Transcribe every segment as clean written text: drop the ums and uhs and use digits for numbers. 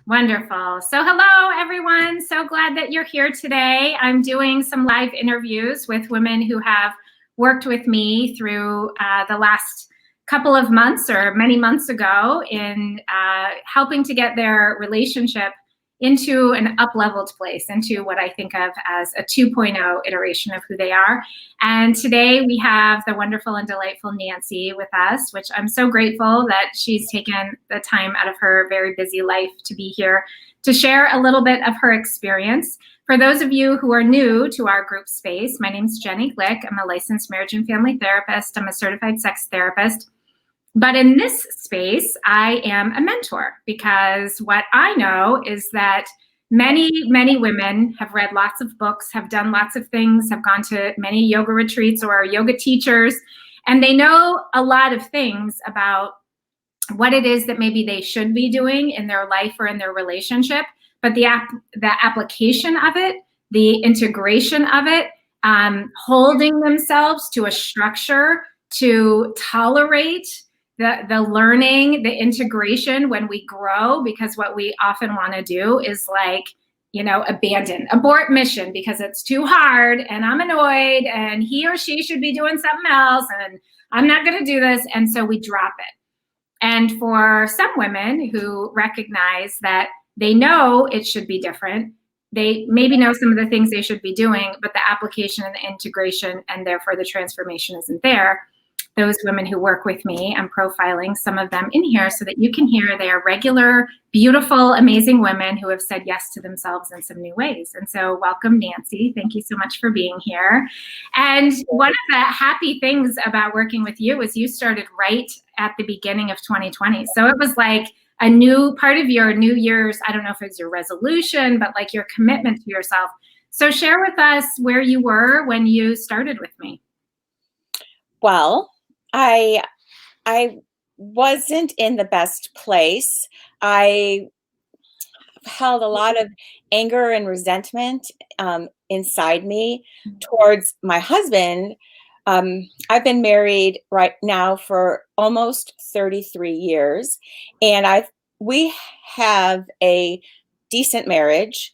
Wonderful. So hello, everyone. So glad that you're here today. I'm doing some live interviews with women who have worked with me through the last couple of months or many months ago in helping to get their relationship into an up-leveled place, into what I think of as a 2.0 iteration of who they are. And today we have the wonderful and delightful Nancy with us, which I'm so grateful that she's taken the time out of her very busy life to be here to share a little bit of her experience. For those of you who are new to our group space, my name is Jenny Glick. I'm a licensed marriage and family therapist. I'm a certified sex therapist. But in this space, I am a mentor because what I know is that many, many women have read lots of books, have done lots of things, have gone to many yoga retreats or are yoga teachers, and they know a lot of things about what it is that maybe they should be doing in their life or in their relationship, but the application of it, the integration of it, holding themselves to a structure to tolerate the learning, the integration when we grow, because what we often want to do is abort mission because it's too hard and I'm annoyed and he or she should be doing something else and I'm not going to do this. And so we drop it. And for some women who recognize that they know it should be different, they maybe know some of the things they should be doing, but the application and the integration and therefore the transformation isn't there. Those women who work with me, I'm profiling some of them in here so that you can hear they are regular, beautiful, amazing women who have said yes to themselves in some new ways. And so welcome, Nancy. Thank you so much for being here. And one of the happy things about working with you is you started right at the beginning of 2020. So it was like a new part of your New Year's, I don't know if it's your resolution, but like your commitment to yourself. So share with us where you were when you started with me. Well, I wasn't in the best place. I held a lot of anger and resentment inside me towards my husband. I've been married right now for almost 33 years, and we have a decent marriage,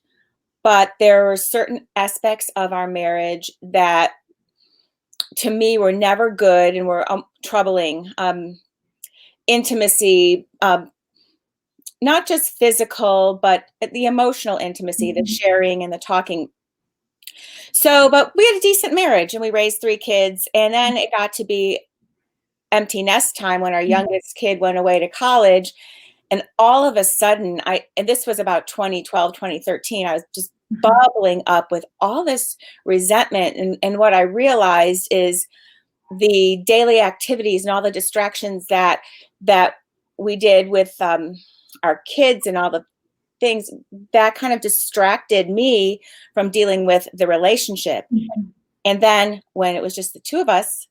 but there were certain aspects of our marriage that to me were never good and were troubling. Intimacy, not just physical, but the emotional intimacy, the sharing and the talking. So, but we had a decent marriage and we raised 3 kids. And then it got to be empty nest time when our youngest kid went away to college. And all of a sudden, and this was about 2012, 2013, I was just bubbling up with all this resentment. And what I realized is the daily activities and all the distractions that we did with our kids and all the things that kind of distracted me from dealing with the relationship. Mm-hmm. And then when it was just the two of us,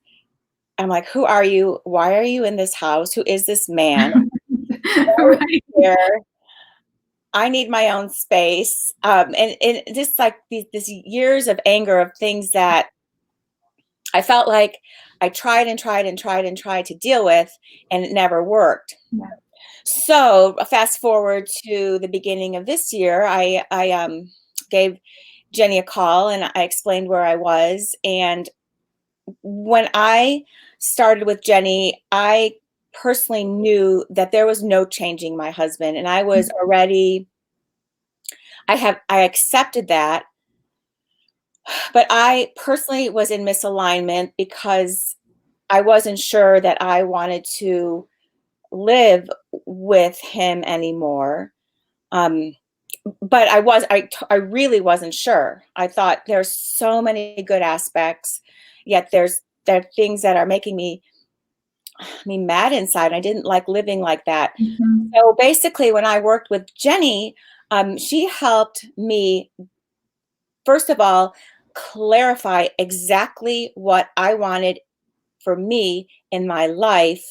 I'm like, who are you? Why are you in this house? Who is this man? Right. Here. I need my own space. And just like these years of anger of things that I felt like I tried to deal with, and it never worked. Yeah. So fast forward to the beginning of this year, I gave Jenny a call and I explained where I was. And when I started with Jenny, I personally knew that there was no changing my husband, and I was already, I accepted that. But I personally was in misalignment because I wasn't sure that I wanted to live with him anymore. But I really wasn't sure. I thought there's so many good aspects, yet there are things that are making me mad inside. I didn't like living like that. Mm-hmm. So basically, when I worked with Jenny, she helped me, first of all, clarify exactly what I wanted for me in my life.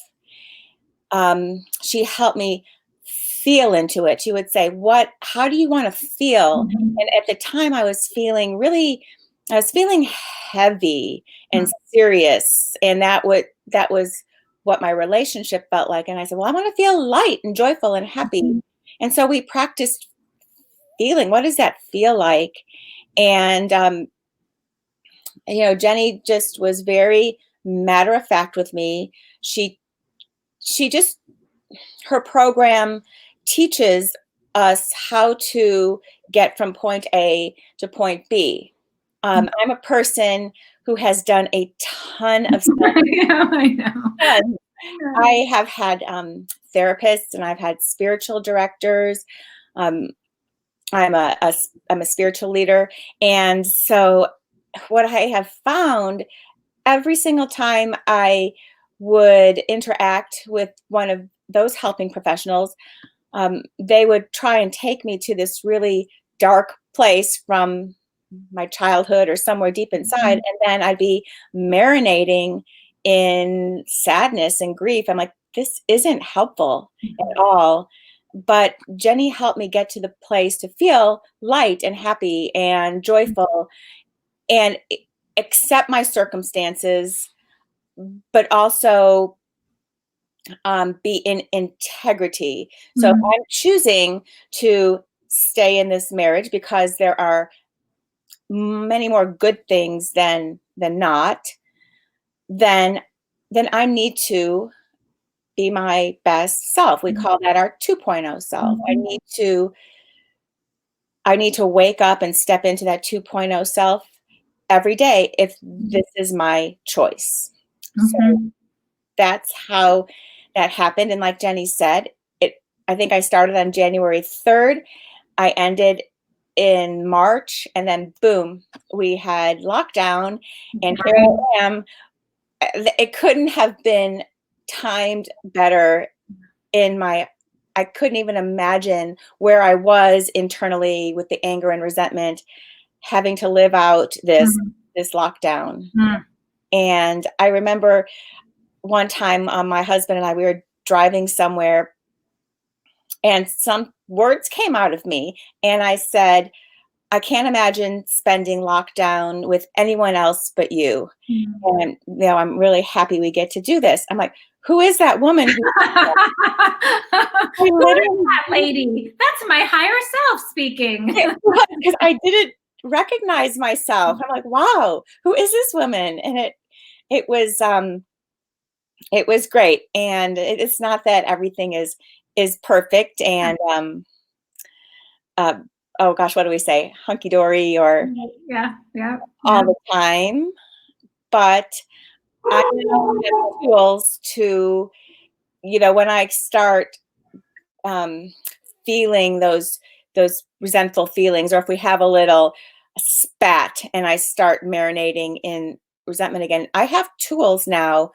She helped me feel into it. She would say, how do you want to feel? Mm-hmm. And at the time I was feeling heavy and serious. And that was what my relationship felt like. And I said, well, I want to feel light and joyful and happy. Mm-hmm. And so we practiced feeling, what does that feel like? And, Jenny just was very matter of fact with me. She just, her program teaches us how to get from point A to point B. I'm a person who has done a ton of stuff. I know. I have had therapists, and I've had spiritual directors. Um, I'm a spiritual leader, and so what I have found every single time I would interact with one of those helping professionals, they would try and take me to this really dark place from my childhood or somewhere deep inside, and then I'd be marinating in sadness and grief. I'm like, this isn't helpful at all. But Jenny helped me get to the place to feel light and happy and joyful and accept my circumstances, but also be in integrity. So I'm choosing to stay in this marriage because there are many more good things than not. Then I need to be my best self. We call that our 2.0 self. I need to wake up and step into that 2.0 self every day if this is my choice. So that's how that happened. And like Jenny said, I think I started on January 3rd. I ended in March, and then boom, we had lockdown, and here I am. It couldn't have been timed better. I couldn't even imagine where I was internally with the anger and resentment, having to live out this lockdown. And I remember one time, my husband and I, we were driving somewhere, and some words came out of me, and I said, I can't imagine spending lockdown with anyone else but you. And I'm really happy we get to do this. I'm like, who is that woman? Who is that lady? That's my higher self speaking. Because I didn't recognize myself. I'm like, wow, who is this woman? And it was great. And it's not that everything is perfect and oh gosh, what do we say? Hunky dory or all the time. But I now have tools to, when I start feeling those resentful feelings, or if we have a little spat and I start marinating in resentment again, I have tools now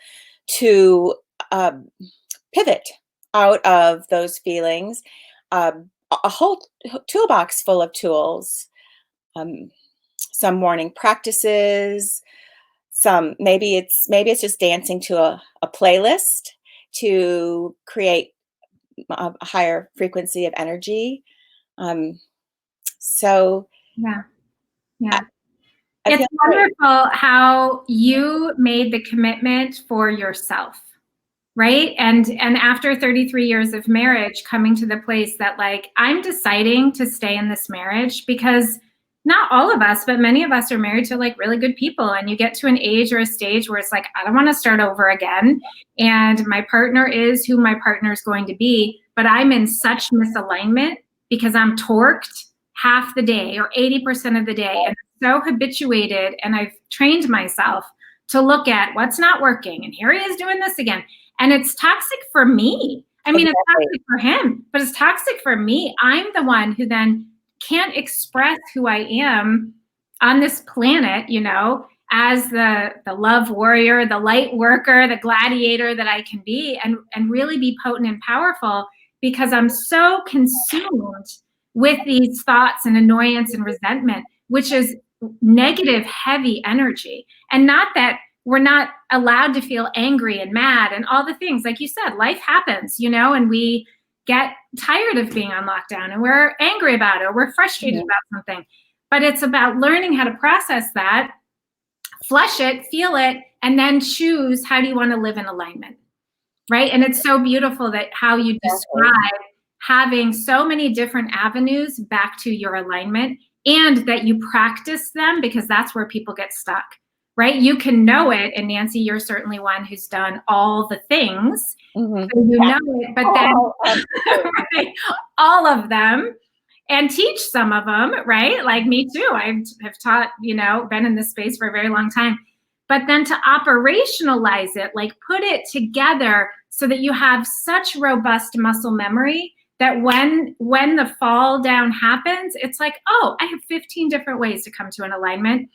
to pivot out of those feelings. A whole toolbox full of tools, some morning practices, some maybe it's just dancing to a playlist to create a higher frequency of energy. So it's wonderful how you made the commitment for yourself. Right. And after 33 years of marriage, coming to the place that, like, I'm deciding to stay in this marriage because not all of us, but many of us are married to like really good people. And you get to an age or a stage where it's like, I don't want to start over again. And my partner is who my partner is going to be. But I'm in such misalignment because I'm torqued half the day or 80% of the day. And I'm so habituated, and I've trained myself to look at what's not working. And here he is doing this again. And it's toxic for me. I mean, It's toxic for him, but it's toxic for me. I'm the one who then can't express who I am on this planet, as the love warrior, the light worker, the gladiator that I can be, and really be potent and powerful, because I'm so consumed with these thoughts and annoyance and resentment, which is negative, heavy energy. And not that we're not allowed to feel angry and mad and all the things. Like you said, life happens, and we get tired of being on lockdown and we're angry about it or we're frustrated about something. But it's about learning how to process that, flush it, feel it, and then choose how do you want to live in alignment, right? And it's so beautiful that how you describe having so many different avenues back to your alignment, and that you practice them, because that's where people get stuck, right? You can know it, and Nancy, you're certainly one who's done all the things. Mm-hmm. So you know it, but then right, all of them, and teach some of them, right? Like me too. I have taught, been in this space for a very long time. But then to operationalize it, like put it together so that you have such robust muscle memory that when the fall down happens, it's like, oh, I have 15 different ways to come to an alignment.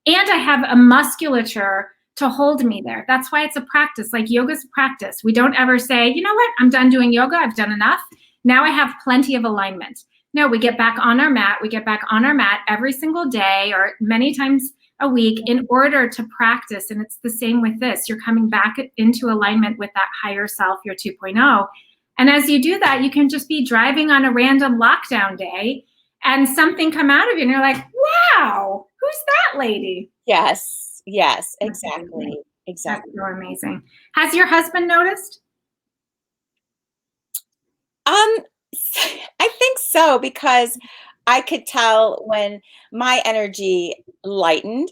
And I have a musculature to hold me there. That's why it's a practice. Like yoga's a practice. We don't ever say, you know what, I'm done doing yoga. I've done enough. Now I have plenty of alignment. No, we get back on our mat. We get back on our mat every single day or many times a week in order to practice. And it's the same with this. You're coming back into alignment with that higher self, your 2.0. And as you do that, you can just be driving on a random lockdown day and something come out of you and you're like, wow, who's that lady? Yes, exactly. That's so amazing. Has your husband noticed? I think so, because I could tell when my energy lightened,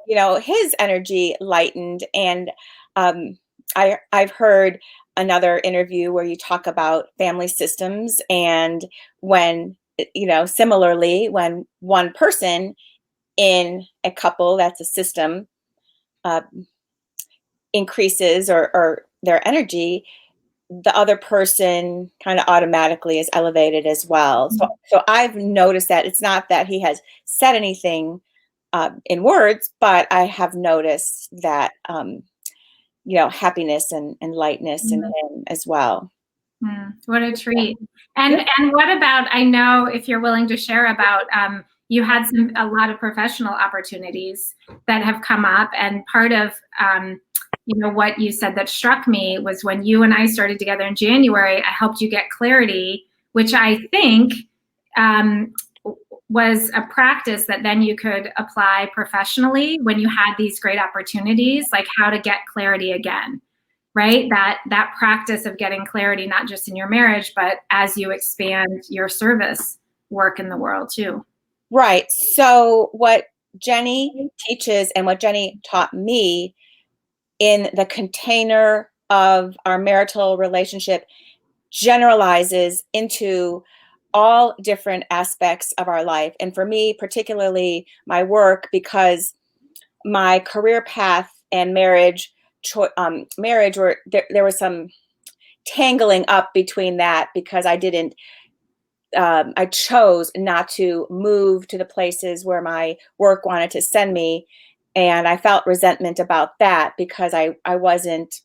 his energy lightened. And I've heard another interview where you talk about family systems, and when, similarly, when one person in a couple, that's a system, increases or their energy, the other person kind of automatically is elevated as well. So I've noticed that it's not that he has said anything in words, but I have noticed that, happiness and lightness in him as well. What a treat. And what about, I know if you're willing to share about, you had a lot of professional opportunities that have come up, and part of, what you said that struck me was when you and I started together in January, I helped you get clarity, which I think was a practice that then you could apply professionally when you had these great opportunities, like how to get clarity again, right? That practice of getting clarity, not just in your marriage, but as you expand your service work in the world too. Right. So what Jenny teaches and what Jenny taught me in the container of our marital relationship generalizes into all different aspects of our life. And for me, particularly my work, because my career path and marriage were there was some tangling up between that, because I chose not to move to the places where my work wanted to send me. And I felt resentment about that because I wasn't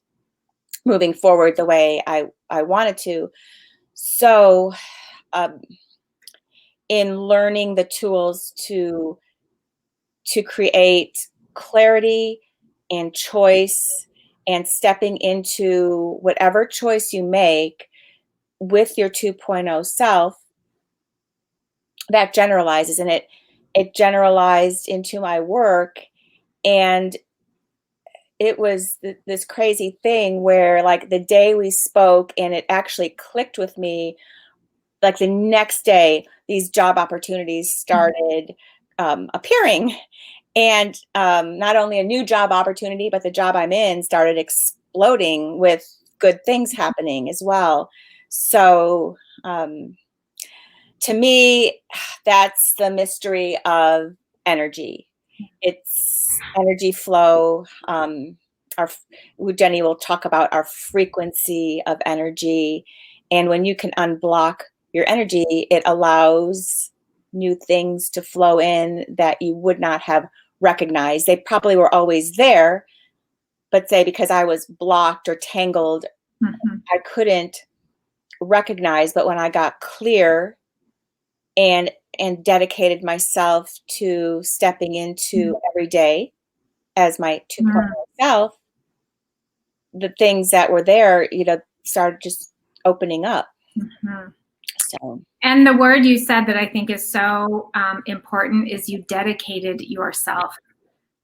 moving forward the way I wanted to. So in learning the tools to create clarity and choice, and stepping into whatever choice you make with your 2.0 self, that generalizes, and it generalized into my work. And it was this crazy thing where, like, the day we spoke and it actually clicked with me, like the next day, these job opportunities started appearing. And not only a new job opportunity, but the job I'm in started exploding with good things happening as well. So to me, that's the mystery of energy. It's energy flow. Jenny will talk about our frequency of energy. And when you can unblock your energy, it allows new things to flow in that you would not have recognized. They probably were always there, but say because I was blocked or tangled, I couldn't recognize. But when I got clear and dedicated myself to stepping into every day as my 2.0 self, the things that were there, started just opening up. So. And the word you said that I think is so important is you dedicated yourself,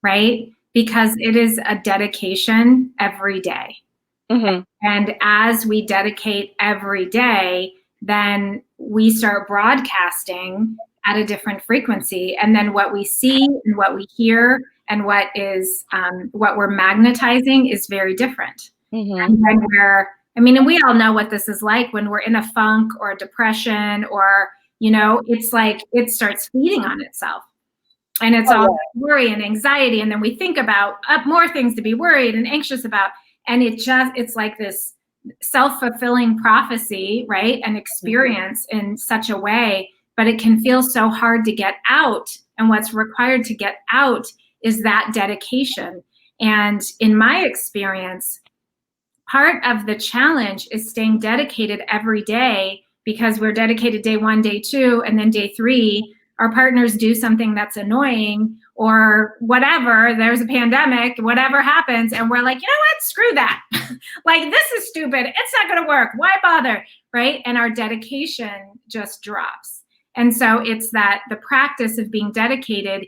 right? Because it is a dedication every day. And as we dedicate every day, then we start broadcasting at a different frequency. And then what we see and what we hear and what we're magnetizing is very different. And when and we all know what this is like when we're in a funk or a depression, or, it's like it starts feeding on itself. And it's all worry and anxiety. And then we think about more things to be worried and anxious about. And it's like this self-fulfilling prophecy, right? An experience in such a way, but it can feel so hard to get out. And what's required to get out is that dedication. And in my experience, part of the challenge is staying dedicated every day, because we're dedicated day 1, day 2, and then day 3, our partners do something that's annoying or whatever, there's a pandemic, whatever happens, and we're like, you know what, screw that. Like, this is stupid. It's not going to work. Why bother, right? And our dedication just drops. And so it's that the practice of being dedicated,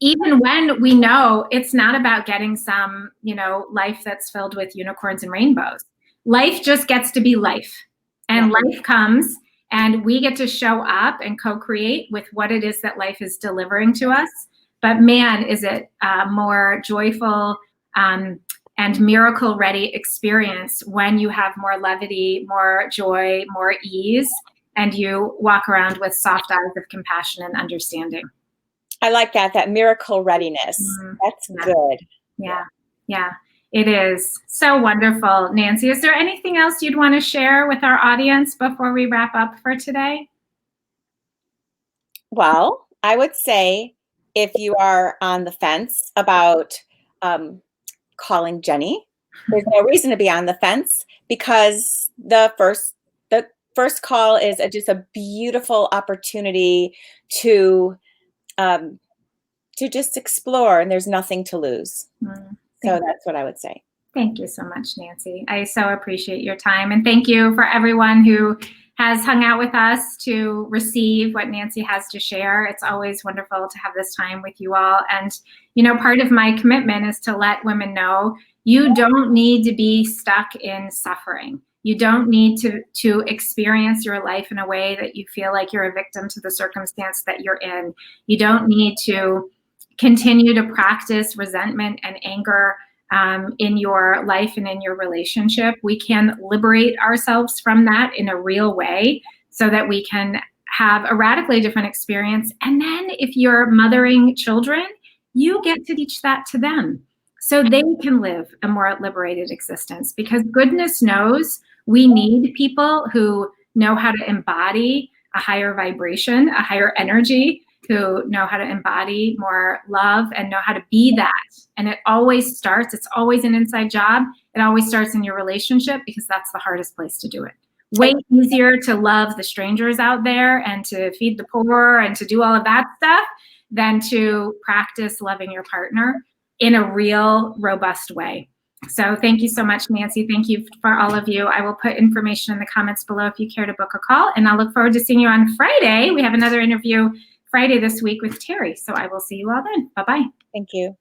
even when we know it's not about getting some, life that's filled with unicorns and rainbows. Life just gets to be life. And life comes, and we get to show up and co-create with what it is that life is delivering to us. But man, is it a more joyful and miracle-ready experience when you have more levity, more joy, more ease, and you walk around with soft eyes of compassion and understanding. I like that miracle readiness. That's good. Yeah, it is so wonderful. Nancy, is there anything else you'd want to share with our audience before we wrap up for today? Well, I would say if you are on the fence about calling Jenny, there's no reason to be on the fence, because the first call is just a beautiful opportunity to just explore, and there's nothing to lose. So that's what I would say. Thank you so much, Nancy. I so appreciate your time. And thank you for everyone who has hung out with us to receive what Nancy has to share. It's always wonderful to have this time with you all. And, part of my commitment is to let women know you don't need to be stuck in suffering. You don't need to experience your life in a way that you feel like you're a victim to the circumstance that you're in. You don't need to continue to practice resentment and anger in your life and in your relationship. We can liberate ourselves from that in a real way so that we can have a radically different experience. And then if you're mothering children, you get to teach that to them so they can live a more liberated existence, because goodness knows we need people who know how to embody a higher vibration, a higher energy, who know how to embody more love and know how to be that. And it's always an inside job. It always starts in your relationship, because that's the hardest place to do it. Way easier to love the strangers out there and to feed the poor and to do all of that stuff than to practice loving your partner in a real, robust way. So thank you so much, Nancy. Thank you for all of you. I will put information in the comments below if you care to book a call. And I'll look forward to seeing you on Friday. We have another interview Friday this week with Terry. So I will see you all then. Bye-bye. Thank you.